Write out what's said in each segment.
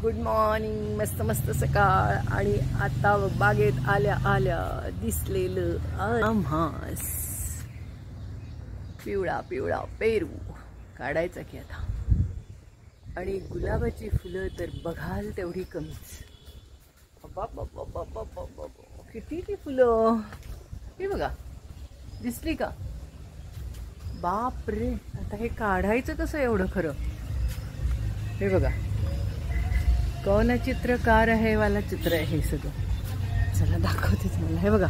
Good morning. मस्त मस्त सकाळ. आणि आता बागेत आल्या आल्या दिसलेलं आम्हास पिवळा पिवळा पेरू काढायचा की आता. आणि गुलाबाची फुलं तर बघाल तेवढी कमीच. किती ती फुलं, हे बघा, दिसली का? बाप रे. आता हे काढायचं कसं एवढं खरं? हे बघा, कौन चित्रकार आहे वाला चित्र आहे हे सगळं. चला दाखवते तुम्हाला. हे बघा,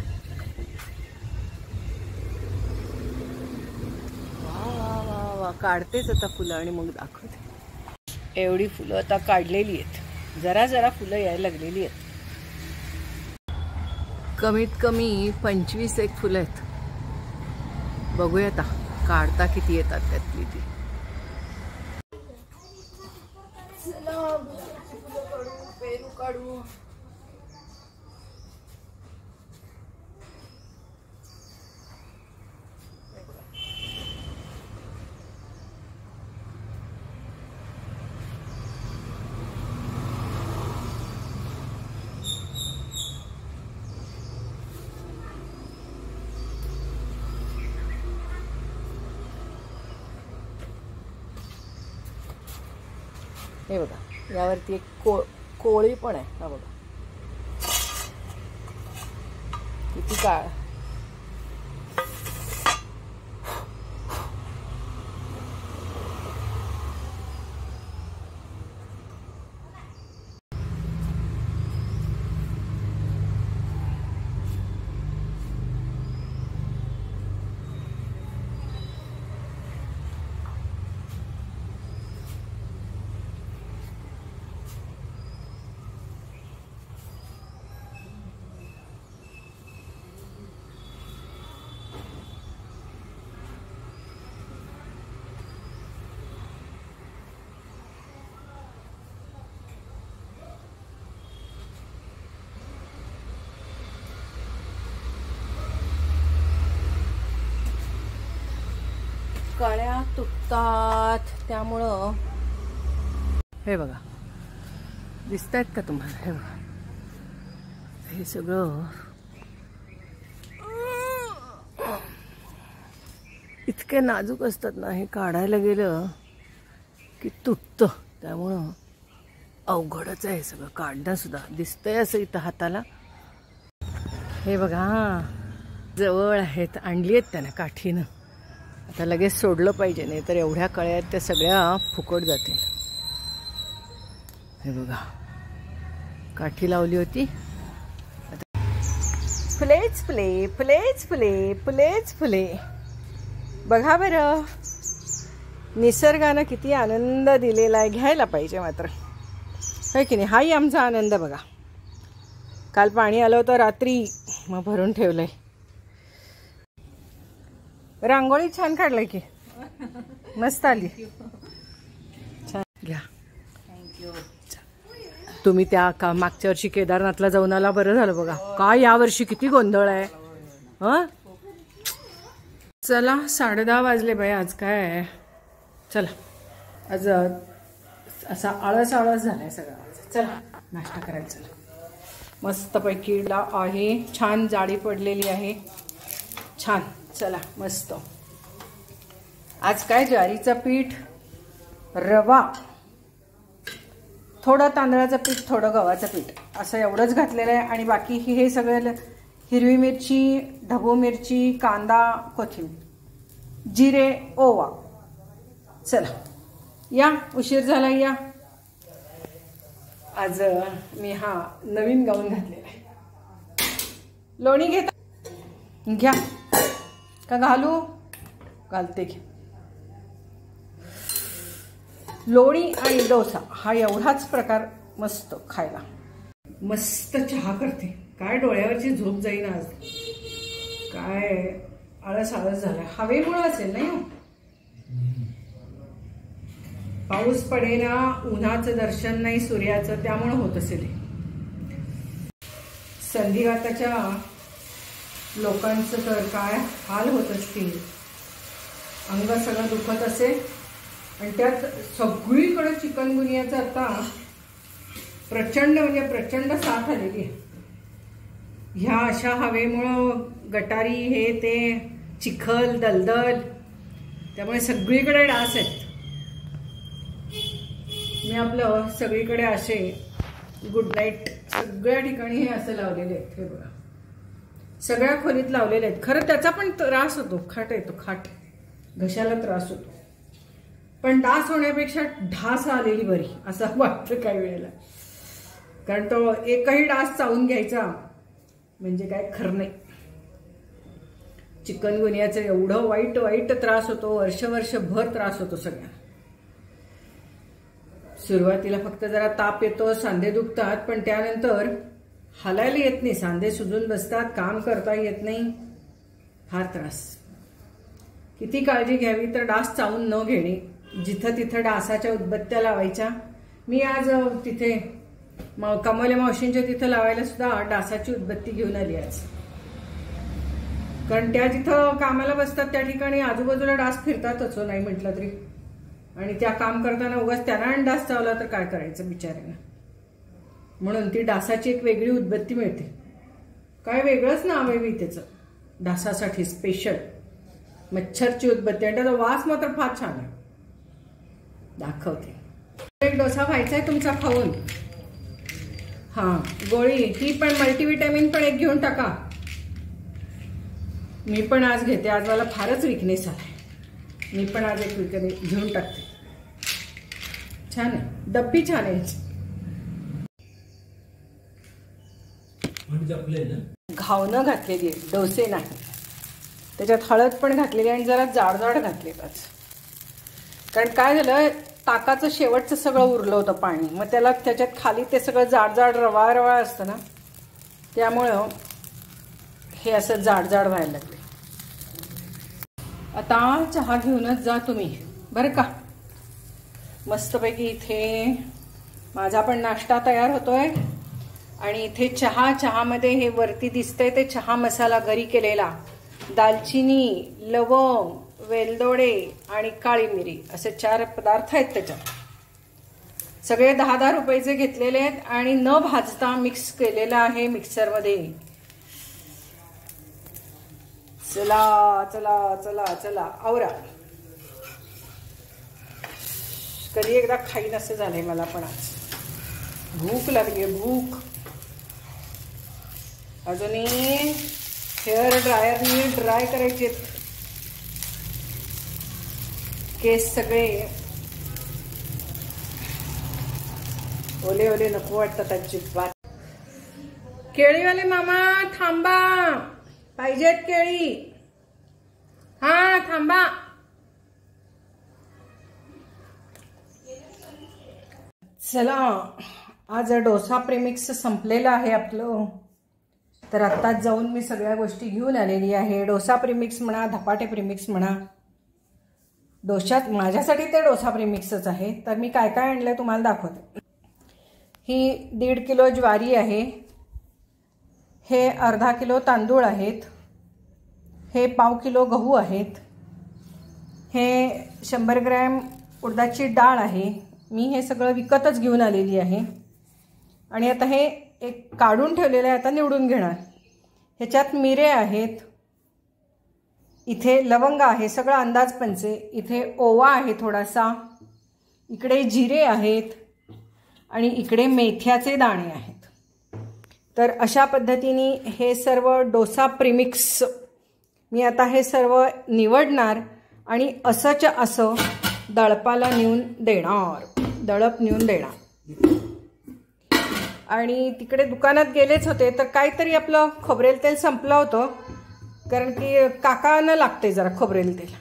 वा वा वा वा. काढतेच आता फुलं आणि मग दाखवते. एवढी फुलं आता काढलेली आहेत. जरा जरा फुलं यायला लागलेली आहेत. कमीत कमी 25 फुलं आहेत. बघूया आता काढता किती येतात त्यातली ती. चला फुलं काढू, पेरू काढू. हे बघा, यावरती एक कोळी पण आहे. हा बघा किती काळ. कळ्या तुटतात त्यामुळं. हे बघा, दिसत आहेत का तुम्हाला? हे बघा, हे सगळं इतके नाजूक असतात ना, हे काढायला गेलं की तुटतं. त्यामुळं अवघडच आहे सगळं काढणं सुद्धा. दिसतंय असं इथं हाताला. हे बघा, जवळ आहेत, आणली आहेत त्यानं काठीनं. आता लगेच सोडलं पाहिजे, नाही तर एवढ्या कळ्या आहेत त्या सगळ्या फुकट जातील. हे बघा, काठी लावली होती. आता फुलेच फुले, फुलेच फुले, फुलेच फुले. बघा बरं, निसर्गानं किती आनंद दिलेला आहे. घ्यायला पाहिजे मात्र, है की नाही? हाही आमचा आनंद बघा. काल पाणी आलं होतं रात्री, मग भरून ठेवलंय. रांगोळी छान काढलाय की, मस्त आली. छान. घ्या. थँक्यू. तुम्ही त्या मागच्या वर्षी केदारनाथला जाऊन आला, बरं झालं बघा. काय यावर्षी किती गोंधळ आहे. हं, चला 10:30 वाजले बाई. आज काय आहे? चला, आज असा आळस आळस झालाय सगळा. चला नाश्ता करायला चला. मस्तपैकी आहे, छान जाळी पडलेली आहे, छान. चला मस्त. आज काय, ज्वारीचं पीठ, रवा, थोडं तांदळाचं पीठ, थोडं गव्हाचं पीठ, असं एवढंच घातलेलं आहे. आणि बाकी हे सगळं हिरवी मिरची, ढबू मिरची, कांदा, कोथिंबीर, जिरे, ओवा. चला या, उशीर झाला, या. आज मी हा नवीन गाऊन घातलेला आहे. लोणी घेता? घ्या का घालू? घालते घ्या. लोणी आणि डोसा हा एवढाच प्रकार मस्त खायला. मस्त चहा करते. काय डोळ्यावरची झोप जाईन आज. काय आळस आळस झालाय. हवेमुळे असेल नाही? पाऊस पडेना, उन्हाचं दर्शन नाही सूर्याचं, त्यामुळे होत असेल. संधिवाताच्या लोकांचं तर काय हाल होत असतील. अंग सगळं दुखत असेल आणि त्यात सगळीकडे चिकनगुनियाचा आता प्रचंड म्हणजे प्रचंड साथ आलेली आहे. ह्या अशा हवेमुळं गटारी हे ते चिखल दलदल, त्यामुळे सगळीकडे डास आहेत. मी आपलं सगळीकडे असे गुड नाईट सगळ्या ठिकाणी हे असं लावलेले आहेत. हे बघा सगळ्या खोलीत लावलेले आहेत. खरं त्याचा पण त्रास होतो, खाट येतो, खाट घशाला त्रास होतो. पण डास होण्यापेक्षा ढास आलेली बरी असं वाटतं काही वेळेला. कारण तो एकही डास चावून घ्यायचा म्हणजे काय खरं नाही. चिकनगुनियाचं एवढं वाईट वाईट त्रास होतो, वर्षभर त्रास होतो सगळ्या. सुरुवातीला फक्त जरा ताप येतो, सांधे दुखतात, पण त्यानंतर हालायला येत नाही, सांधे सुजून बसतात, काम करता येत नाही, फार त्रास. किती काळजी घ्यावी तर डास चावून न घेणे. जिथं तिथं डासाच्या उदबत्त्या लावायच्या. मी आज तिथे कमले मावशींच्या तिथं लावायला सुद्धा डासाची उदबत्ती घेऊन आली आज. कारण त्या जिथं कामाला बसतात त्या ठिकाणी आजूबाजूला डास फिरतातच हो, नाही म्हटलं तरी. आणि त्या काम करताना उगाच त्यांना डास चावला तर काय करायचं बिचाऱ्यांना. म्हणून ती डासाची एक वेगळी उदबत्ती मिळते. काय वेगळंच नाव आहे मी त्याचं, डासासाठी स्पेशल मच्छरची उदबत्ती. आणि त्याचा वास मात्र फार छान आहे. दाखवते. एक डोसा व्हायचा आहे तुमचा खाऊन. हां गोळी ही पण मल्टीविटॅमिन पण एक घेऊन टाका. मी पण आज घेते. आज मला फारच विकनेस आहे. मी पण आज एक घेऊन टाकते. छान आहे, डब्बी छान आहे. घावणं घातलेली आहे, डोसे नाही. त्याच्यात हळद पण घातलेली आणि जरा जाडजाड घातले आज. कारण काय झालं, ताकाचं शेवटचं सगळं उरलं होतं पाणी, मग त्याला त्याच्यात खाली ते सगळं जाडजाड रवाळ रवाळ असतं ना, त्यामुळं हे असं जाडजाड व्हायला लागले. आता चहा घेऊनच जा तुम्ही बरं का. मस्तपैकी इथे माझा पण नाश्ता तयार होतोय. आणि इथे चहामध्ये हे वरती दिसतंय ते चहा मसाला घरी केलेला. दालचिनी, लवंग, वेलदोडे आणि काळी मिरी असे 4 पदार्थ आहेत त्याच्यात. सगळे 10-10 रुपयाचे घेतलेले आहेत आणि न भाजता मिक्स केलेलं आहे मिक्सरमध्ये. चला चला चला चला आवरा. कधी एकदा खाईन असं झालंय मला पण. आज भूक लागली, भूक. अजूनही हेअर ड्रायरने ड्राय करायचे केस सगळे. ओले ओले नको वाटतात अजिबात. केळीवाले मामा थांबा, पाहिजेत केळी. हा थांबा. चला आज डोसा प्रेमिक्स संपलेलं आहे आपलं. तर आत्ताच जाऊन मी सगळ्या गोष्टी घेऊन आलेली आहे. डोसा प्रेमिक्स म्हणा, धपाटे प्रेमिक्स म्हणा. डोशात माझ्यासाठी ते डोसा प्रेमिक्सच आहे. तर मी काय काय आणलंय तुम्हाला दाखवते. ही 1.5 किलो ज्वारी आहे. हे अर्धा किलो तांदूळ आहेत. हे 1/2 किलो गहू आहेत. हे 100 ग्रॅम उडदाची डाळ आहे. मी हे सगळं विकतच घेऊन आलेली आहे. आणि आता हे एक काढून ठेवलेलं आहे, आता निवडून घेणार. ह्याच्यात मिरे आहेत, इथे लवंग आहे, सगळं अंदाजपंचे. इथे ओवा आहे थोडासा, इकडे जिरे आहेत आणि इकडे मेथ्याचे दाणे आहेत. तर अशा पद्धतीने हे सर्व डोसा प्रीमिक्स मी आता हे सर्व निवडणार आणि असंच्या असं दळपाला नेऊन देणार, दळप नेऊन देणार. आणि तिकडे दुकानात गेलेच होते तर काहीतरी आपलं खोबरेल तेल संपलं होतं. कारण की काकांना लागते जरा खोबरेल तेल,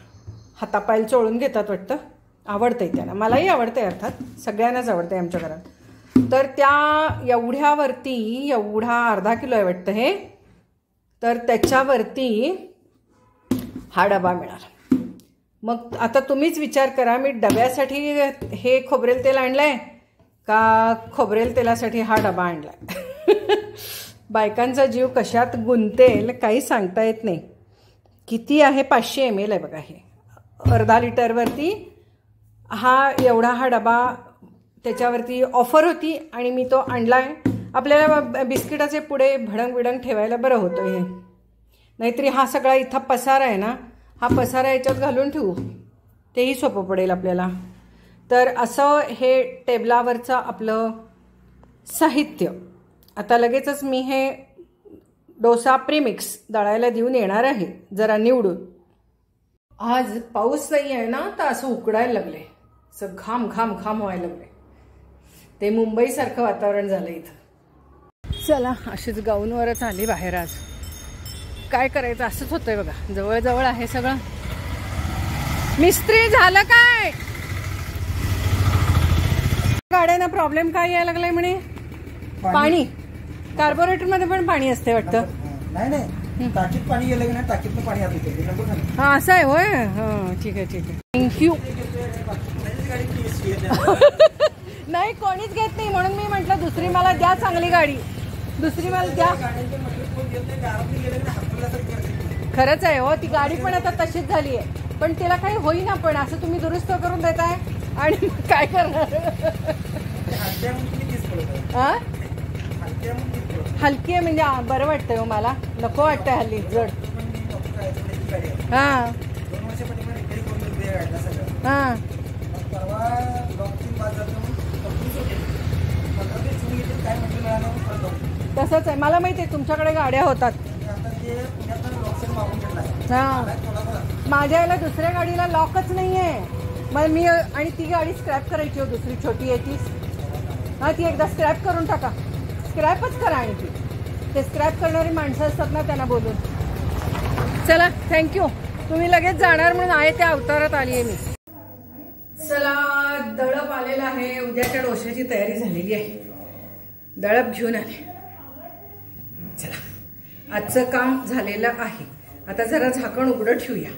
हातापायला चोळून घेतात वाटतं. आवडतंय त्यांना, मलाही आवडतंय, अर्थात सगळ्यांनाच आवडतंय आमच्या घरात. तर त्या एवढ्यावरती एवढा अर्धा किलो आहे वाटतं हे, तर त्याच्यावरती हा डबा मिळाला. मग आता तुम्हीच विचार करा, मी डब्यासाठी हे खोबरेल तेल आणलंय का खोबरेल तेलासाठी हा डबा आणलाय. बायकांचा जीव कशात गुंतेल काही सांगता येत नाही. किती आहे, 500 ml आहे बघा. हे अर्धा लिटरवरती हा एवढा हा डबा त्याच्यावरती ऑफर होती आणि मी तो आणलाय. आपल्याला बिस्किटाचे पुढे भडंग बिडंग ठेवायला बरं होतं हे. नाहीतरी हा सगळा इथं पसारा आहे ना, हा पसारा याच्यात घालून ठेवू तेही सोपं पडेल आपल्याला. तर असं हे टेबलावरचं आपलं साहित्य. आता लगेचच मी हे डोसा प्रीमिक्स दळायला देऊन येणार आहे जरा निवडून. आज पाऊस नाही आहे ना, तर असं उकडायला लागले, असं घाम घाम घाम व्हायला लागले. ते मुंबईसारखं वातावरण झालं इथं. चला अशीच गाऊनवरच आली बाहेर आज. काय करायचं असंच होतंय बघा. जवळजवळ आहे सगळं. मिस्त्री झालं काय? गाड्यांना प्रॉब्लेम काय यायला लागलाय म्हणे? पाणी. कार्बोरेटर मध्ये पण पाणी असते वाटतं. नाही टाकीत पाणी गेलं की नाही, टाकीतनं पाणी आत येते. हा असं आहे होय. हा ठीक आहे ठीक आहे. थँक्यू. नाही कोणीच घेत नाही म्हणून मी म्हटलं दुसरी मला द्या, चांगली गाडी दुसरी मला द्या. खरंच आहे हो, ती गाडी पण आता तशीच झाली आहे. पण तिला काही होईना, पण असं तुम्ही दुरुस्त करून देताय आणि काय करणार. हलकी आहे म्हणजे बरं वाटतंय हो मला. नको वाटतंय हल्ली जड. हां हां तसंच आहे. मला माहिती आहे तुमच्याकडे गाड्या होतात. हां माझ्या याला दुसऱ्या गाडीला लॉकच नाही आहे. मग मी आणि ती गाडी स्क्रॅप करायची हो, दुसरी छोटी आहे ती. हां ती एकदा स्क्रॅप करून टाका. स्क्रॅपच करा. आणि ती ते स्क्रॅप करणारी माणसं असतात ना, त्यांना बोलून. चला थँक्यू. तुम्ही लगेच जाणार म्हणून आहे त्या अवतारात आली आहे मी. चला दळप आलेलं आहे. उद्याच्या डोश्याची तयारी झालेली आहे. दळप घेऊन आले. चला आजचं काम झालेलं आहे. आता जरा झाकण उघडं ठेवूया.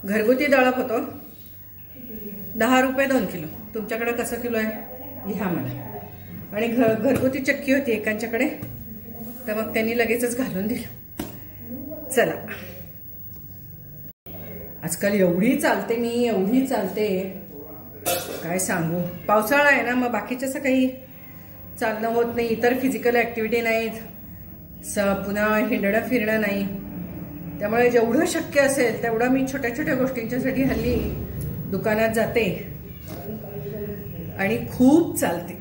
घरगुती दळप होतो. 10 रुपये 2 किलो. तुमच्याकडे कसं किलो आहे लिहा मला. आणि घरगुती चक्की होती एकांच्याकडे, तर मग त्यांनी लगेचच घालून दिलं. चला आजकाल एवढी चालते मी, एवढी चालते काय सांगू. पावसाळा आहे ना, मग बाकीचं काही चालणं होत नाही. इतर फिजिकल ऍक्टिव्हिटी नाहीत, पुन्हा हिंडणं फिरणं नाही. त्यामुळे जेवढं शक्य असेल तेवढं मी छोट्या छोट्या गोष्टींच्यासाठी हल्ली दुकानात जाते आणि खूप चालते.